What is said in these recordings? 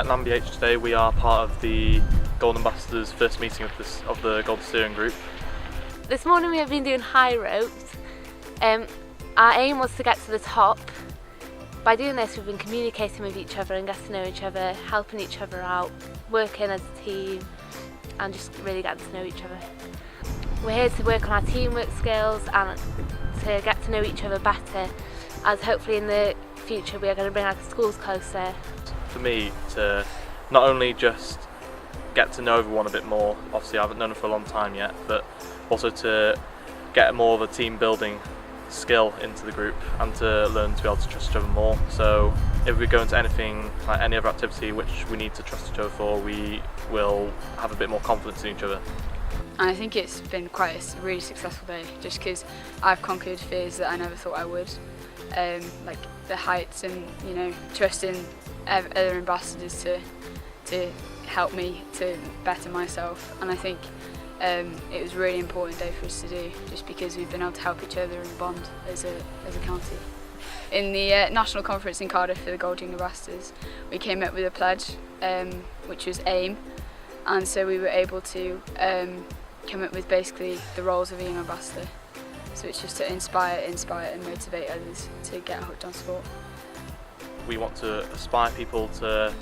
at NAMBH today. We are part of the Golden Ambassadors' first meeting of the Golden Steering Group. This morning we have been doing high ropes. Our aim was to get to the top. By doing this we've been communicating with each other and getting to know each other, helping each other out, working as a team and just really getting to know each other. We're here to work on our teamwork skills and to get to know each other better, as hopefully in the future we are going to bring our schools closer. For me, to not only just get to know everyone a bit more, obviously I haven't known them for a long time yet, but also to get more of a team building skill into the group and to learn to be able to trust each other more. So if we go into anything, like any other activity which we need to trust each other for, we will have a bit more confidence in each other. And I think it's been quite a really successful day, just because I've conquered fears that I never thought I would, like the heights and trusting other ambassadors to help me to better myself. And I think it was a really important day for us to do, just because we've been able to help each other and bond as a county. In the national conference in Cardiff for the Gold Young Ambassadors, we came up with a pledge which was AIM, and so we were able to come up with basically the roles of a young ambassador. So it's just to inspire and motivate others to get hooked on sport. We want to inspire people to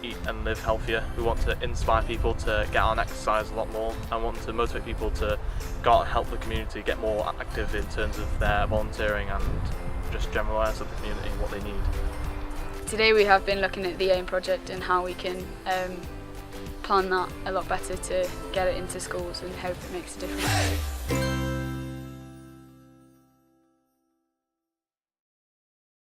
eat and live healthier. We want to inspire people to get out and exercise a lot more, and want to motivate people to go out and help the community get more active in terms of their volunteering and just general awareness of the community and what they need. Today we have been looking at the AIM project and how we can plan that a lot better to get it into schools and hope it makes a difference.